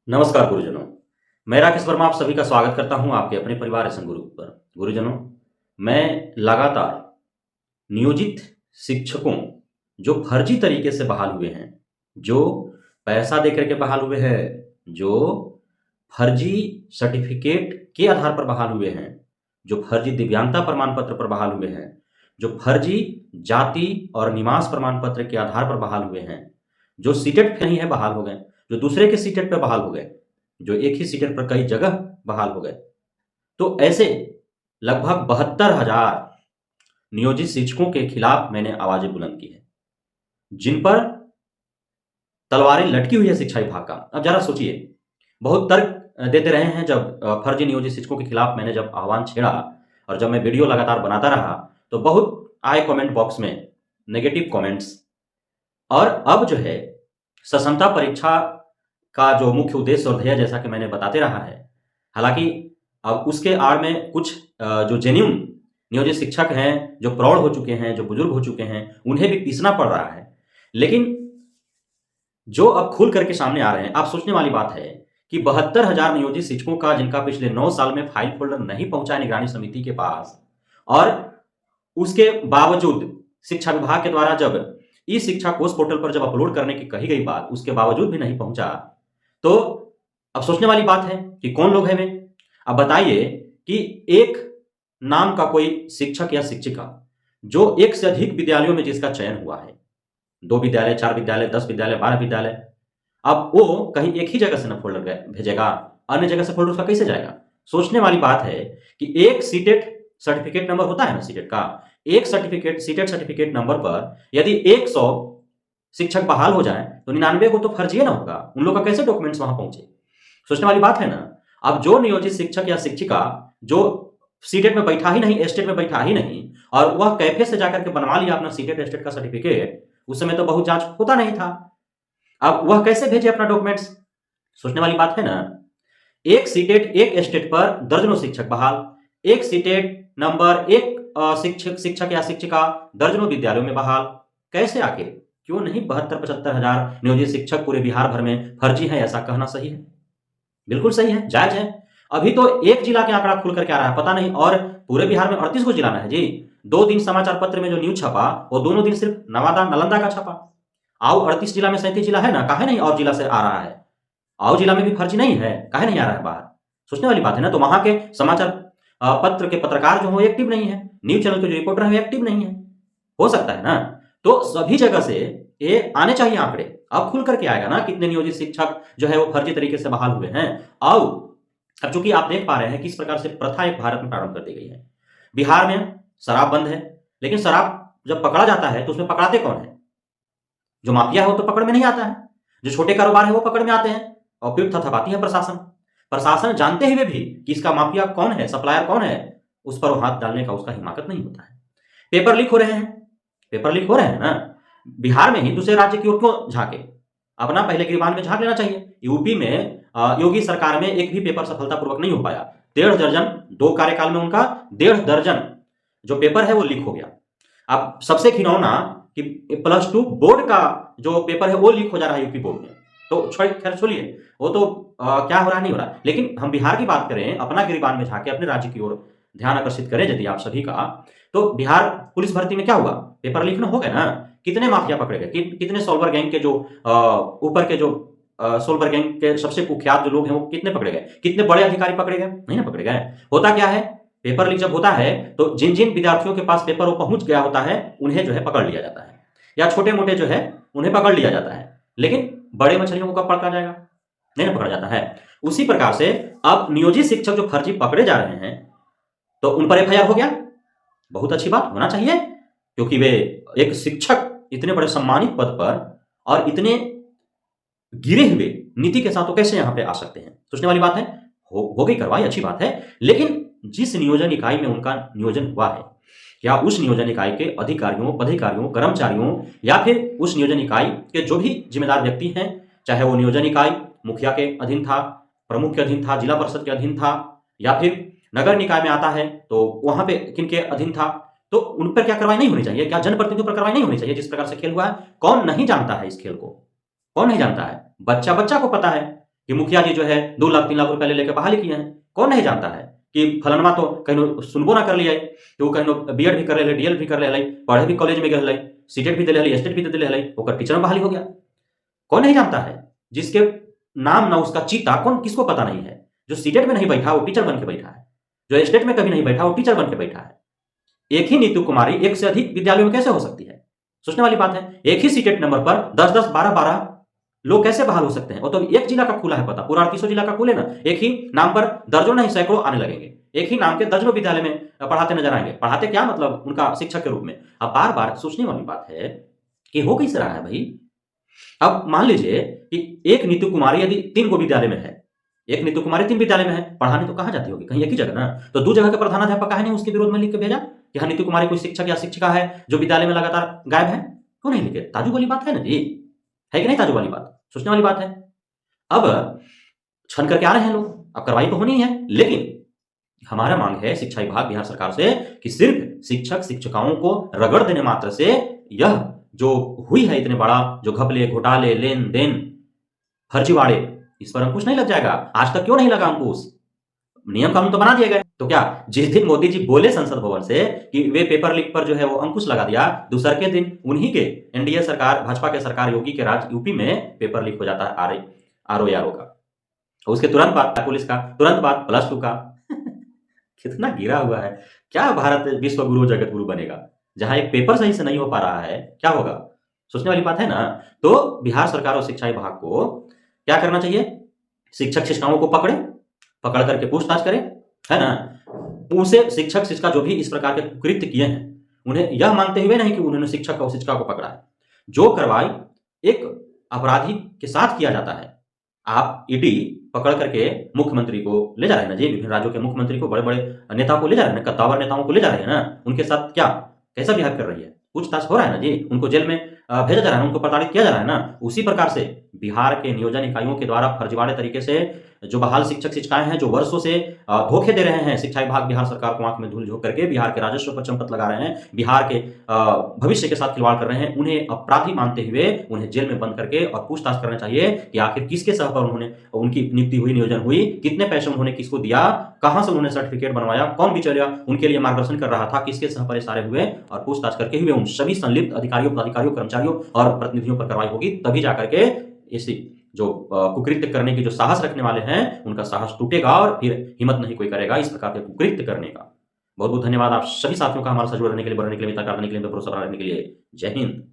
नमस्कार गुरुजनों। मैं राकेश वर्मा आप सभी का स्वागत करता हूं आपके अपने परिवार एसएम गुरु पर। गुरुजनों, मैं लगातार नियोजित शिक्षकों जो फर्जी तरीके से बहाल हुए हैं, जो पैसा देकर के बहाल हुए हैं, जो फर्जी सर्टिफिकेट के आधार पर बहाल हुए हैं, जो फर्जी दिव्यांगता प्रमाण पत्र पर बहाल हुए हैं, जो फर्जी जाति और निवास प्रमाण पत्र के आधार पर बहाल हुए हैं, जो सीटेट पे नहीं है बहाल हो गए, जो दूसरे के सीटेट पे बहाल हो गए, जो एक ही सीटेट पर कई जगह बहाल हो गए। तो ऐसे लगभग 72,000 नियोजित शिक्षकों के खिलाफ मैंने आवाजें बुलंद की है, जिन पर तलवारें लटकी हुई है शिक्षा विभाग का। अब जरा सोचिए, बहुत तर्क देते रहे हैं जब फर्जी नियोजित शिक्षकों के खिलाफ मैंने जब आह्वान छेड़ा और जब मैं वीडियो लगातार बनाता रहा, तो बहुत आए कमेंट बॉक्स में नेगेटिव कमेंट्स। और अब जो है सक्षमता परीक्षा का जो मुख्य उद्देश्य और ध्येय जैसा कि मैंने बताते रहा है, हालांकि अब उसके आड़ में कुछ जो जेन्युइन नियोजित शिक्षक हैं, जो प्रौढ़ हो चुके हैं, जो बुजुर्ग हो चुके हैं, उन्हें भी पीसना पड़ रहा है। लेकिन जो अब खुल करके सामने आ रहे हैं, आप सोचने वाली बात है कि 72,000 नियोजित शिक्षकों का जिनका पिछले 9 साल में फाइल फोल्डर नहीं पहुंचा है निगरानी समिति के पास, और उसके बावजूद शिक्षा विभाग के द्वारा जब ई शिक्षा कोष पोर्टल पर जब अपलोड करने की कही गई बात, उसके बावजूद भी नहीं पहुंचा, तो अब सोचने वाली बात है कि कौन लोग हैं वे। अब बताइए कि एक नाम का कोई शिक्षक या शिक्षिका जो एक से अधिक विद्यालयों में जिसका चयन हुआ है, 2 विद्यालय, 4 विद्यालय, 10 विद्यालय, 12 विद्यालय, अब वो कहीं एक ही जगह से ना फोल्डर भेजेगा, अन्य जगह से फोल्डर उसका कैसे जाएगा। सोचने वाली बात है कि एक सीटेट सर्टिफिकेट नंबर होता है ना सीटेट का, एक सर्टिफिकेट सीटेट सर्टिफिकेट नंबर पर यदि 100 शिक्षक बहाल हो जाए तो 99 को तो फर्जी ना होगा, उन लोग का कैसे डॉक्यूमेंट्स वहां पहुंचे। सोचने वाली बात है ना। अब जो नियोजित शिक्षक या शिक्षिका जो सीटेट में बैठा ही नहीं, एस्टेट में बैठा ही नहीं, और वह कैफे से जाकर के बनवा लिया अपना सीटेट एस्टेट का सर्टिफिकेट, उस समय तो बहुत जांच होता नहीं था, अब वह कैसे भेजे अपना डॉक्यूमेंट्स। सोचने वाली बात है ना। एक सीटेट एक एस्टेट पर दर्जनों शिक्षक बहाल, एक सीटेट नंबर एक शिक्षक या शिक्षिका दर्जनों विद्यालयों में बहाल, कैसे आखिर, क्यों नहीं 72-75 हजार नियोजित शिक्षक पूरे बिहार भर में फर्जी है, ऐसा कहना सही है, बिल्कुल सही है, जायज है। अभी तो एक जिला के आंकड़ा खुल करके आ रहा है, पता नहीं, और पूरे बिहार में 38 को जिला है जी। 2 दिन समाचार पत्र में जो न्यूज छपा वो दोनों दिन सिर्फ नवादा नालंदा का छपा। आओ 38 जिला में 37 जिला है ना, काहे नहीं और जिला से आ रहा है, आओ जिला में भी फर्जी नहीं है, काहे नहीं आ रहा है बाहर। सोचने वाली बात है ना। तो वहां के समाचार पत्र के पत्रकार जो हो एक्टिव नहीं है, न्यूज चैनल के जो रिपोर्टर है एक्टिव नहीं है, हो सकता है ना। तो सभी जगह से ये आने चाहिए आंकड़े, अब खुल करके आएगा ना कितने नियोजित शिक्षक जो है वो फर्जी तरीके से बहाल हुए हैं। आओ, अब चूंकि आप देख पा रहे हैं किस प्रकार से प्रथा एक भारत में प्रारंभ कर दी गई है। बिहार में शराब बंद है, लेकिन शराब जब पकड़ा जाता है तो उसमें पकड़ाते कौन है, जो माफिया है वो तो पकड़ में नहीं आता है, जो छोटे कारोबार है वो पकड़ में आते हैं, और फिर थथपाती है प्रशासन। प्रशासन जानते हुए भी कि इसका माफिया कौन है, सप्लायर कौन है, उस पर वो हाथ डालने का उसका हिमाकत नहीं होता है। पेपर लीक हो रहे हैं, पेपर लीक हो रहे हैं ना, बिहार में ही दूसरे राज्य की ओर क्यों झांके, अपना पहले गिरबान में झांक लेना चाहिए। यूपी में योगी सरकार में एक भी पेपर सफलतापूर्वक नहीं हो पाया, 1.5 दर्जन 2 कार्यकाल में उनका 1.5 दर्जन जो पेपर है वो लीक हो गया। अब सबसे घिनौना कि +2 बोर्ड का जो पेपर है वो लीक हो जा रहा है यूपी बोर्ड में, तो खैर छोड़िए वो तो क्या हो रहा नहीं हो रहा, लेकिन हम बिहार की बात करें, अपना गिरबान में झांके अपने राज्य की ओर ध्यान आकर्षित करें यदि आप सभी का, तो बिहार पुलिस भर्ती में क्या हुआ, पेपर लीक हो गए ना। कितने माफिया पकड़े गए, कितने सोलवर गैंग के जो ऊपर के जो सोलवर गैंग के सबसे कुख्यात जो लोग हैं वो कितने पकड़े गए, कितने बड़े अधिकारी पकड़े गए, नहीं ना पकड़े गए। होता क्या है, पेपर लीक जब होता है तो जिन जिन विद्यार्थियों के पास पेपर वो पहुंच गया होता है उन्हें जो है पकड़ लिया जाता है, या छोटे मोटे जो है उन्हें पकड़ लिया जाता है, लेकिन बड़े मछलियों को कब पकड़ा जाएगा, नहीं ना पकड़ा जाता है। उसी प्रकार से अब नियोजित शिक्षक जो फर्जी पकड़े जा रहे हैं तो उन पर एफआईआर हो गया, बहुत अच्छी बात, होना चाहिए, क्योंकि वे एक शिक्षक इतने बड़े सम्मानित पद पर और इतने गिरे हुए नीति के साथ तो कैसे यहां पे आ सकते हैं। सोचने वाली बात है। हो गई कार्रवाई, अच्छी बात है, लेकिन जिस नियोजन इकाई में उनका नियोजन हुआ है, या उस नियोजन इकाई के अधिकारियों, पदाधिकारियों, कर्मचारियों, या फिर उस नियोजन इकाई के जो भी जिम्मेदार व्यक्ति हैं, चाहे वो नियोजन इकाई मुखिया के अधीन था, प्रमुख के अधीन था, जिला परिषद के अधीन था, या फिर नगर निकाय में आता है तो वहां पे किनके अधीन था, तो उन पर क्या कार्रवाई नहीं होनी चाहिए, क्या जनप्रतिनिधियों पर कार्रवाई नहीं होनी चाहिए। जिस प्रकार से खेल हुआ है, कौन नहीं जानता है इस खेल को, कौन नहीं जानता है, बच्चा बच्चा को पता है कि मुखिया जी जो है 2 लाख 3 लाख रुपए ले लेकर बहाली किए हैं। कौन नहीं जानता है कि फलानमा तो कहीं सुनबो ना कर लिया कि वो कहीं बीएड भी कर ले, डीएल भी कर ले, पढ़े भी कॉलेज में गए, सीटेट भी दे, एस्टेट भी दे, ओकर टीचर में बहाली हो गया। कौन नहीं जानता है? जिसके नाम ना उसका चीता, कौन किसको पता नहीं है? जो सीटेट में नहीं बैठा वो टीचर बन के बैठा है, जो एस्टेट में कभी नहीं बैठा वो टीचर बन के बैठा है। एक ही नीतू कुमारी एक से अधिक विद्यालयों में कैसे हो सकती है? सोचने वाली बात है। एक ही सीटेट नंबर पर 10-10, 12-12 लोग कैसे बहाल हो सकते हैं? वो तो एक जिला का खुला है पता, पूरा 38 जिला का खुले ना, एक ही नाम पर दर्जों नहीं सैकड़ों आने लगेंगे, एक ही नाम के दर्जनों विद्यालय में पढ़ाते नजर आएंगे। पढ़ाते क्या मतलब उनका शिक्षक के रूप में। अब बार बार सोचने वाली बात है कि हो कैसे रहा है भाई। अब मान लीजिए कि एक नीतू कुमारी यदि 3 गो विद्यालय में है, एक नीतू कुमारी 3 विद्यालय में है, पढ़ाने तो कहाँ जाती होगी? कहीं एक ही जगह ना। तो 2 जगह के प्रधानाध्यापक काहे नहीं उसके विरोध में लिख के भेजा कि हाँ नीतू कुमारी कोई शिक्षक या शिक्षिका है जो विद्यालय में लगातार गायब है? क्यों नहीं लिखे? ताज्जुब वाली बात है ना जी, है कि नहीं? ताज्जुब वाली बात, सोचने वाली बात है। अब छन करके आ रहे हैं लोग, अब कार्रवाई तो होनी ही है, लेकिन हमारा मांग है शिक्षा विभाग बिहार सरकार से कि सिर्फ शिक्षक शिक्षिकाओं को रगड़ देने मात्र से यह जो हुई है इतने बड़ा जो घपले, घोटाले, लेन देन, फर्जीवाड़े, इस पर अंकुश नहीं लग जाएगा? आज तक क्यों नहीं लगा अंकुश? नियम कानून तो बना दिए गए, तो क्या जिस दिन मोदी जी बोले संसद भवन से कि वे पेपर लीक पर जो है वो अंकुश लगा दिया, दूसरे के दिन उन्हीं के एनडीए सरकार, भाजपा के सरकार, योगी के राज यूपी में पेपर लीक हो जाता है आरओ का। उसके तुरंत बाद पुलिस का, तुरंत बाद प्लस 2 का। कितना गिरा हुआ है। क्या भारत विश्व गुरु जगत गुरु बनेगा जहां एक पेपर सही से नहीं हो पा रहा है? क्या होगा? सोचने वाली बात है ना। तो बिहार सरकार और शिक्षा विभाग को क्या करना चाहिए? शिक्षक शिक्षिकाओं को पकड़ करके पूछताछ करे, है ना। उनसे शिक्षक शिक्षिका जो भी इस प्रकार के कुकृत्य किए हैं उन्हें यह मानते हुए नहीं कि उन्होंने शिक्षक और शिक्षिका को पकड़ा है। जो कार्रवाई एक अपराधी के साथ किया जाता है, आप ईडी पकड़ करके मुख्यमंत्री को ले जा रहे हैं ना जी, विभिन्न राज्यों के मुख्यमंत्री को, बड़े बड़े नेताओं को ले जा रहे हैं ना, कद्दावर नेताओं को ले जा रहे हैं ना, उनके साथ क्या कैसा बिहेव कर रही है? पूछताछ हो रहा है ना जी, उनको जेल में भेजा जा रहा है, उनको प्रताड़ित किया जा रहा है ना। उसी प्रकार से बिहार के नियोजन इकाइयों के द्वारा फर्जीवाड़े तरीके से जो बहाल शिक्षक शिक्षिकाएं हैं, जो वर्षों से धोखे दे रहे हैं, शिक्षा विभाग बिहार सरकार को आंख में धूल झोंक करके बिहार के राजस्व पर चंपत लगा रहे हैं, बिहार के भविष्य के साथ खिलवाड़ कर रहे हैं, उन्हें अपराधी मानते हुए उन्हें जेल में बंद करके और पूछताछ करना चाहिए कि आखिर किसके सह पर उन्होंने उनकी नियुक्ति हुई, नियोजन हुई, कितने पैसे उन्होंने किसको दिया, कहां से उन्होंने सर्टिफिकेट बनवाया, कौन बिचौलिया उनके लिए मार्गदर्शन कर रहा था, किसके सह पर सारे हुए, और पूछताछ करके हुए उन सभी संलिप्त अधिकारियों, पदाधिकारियों, कर्मचारियों और प्रतिनिधियों पर कार्रवाई होगी। तभी जाकर के इसी जो कुकृत्य करने की जो साहस रखने वाले हैं उनका साहस टूटेगा और फिर हिम्मत नहीं कोई करेगा इस प्रकार के कुकृत्य करने का। बहुत बहुत धन्यवाद आप सभी साथियों का हमारे साथ जुड़ने के लिए, बढ़ने के लिए, मित्रता करने के लिए, भरोसा बनाने के लिए। जय हिंद।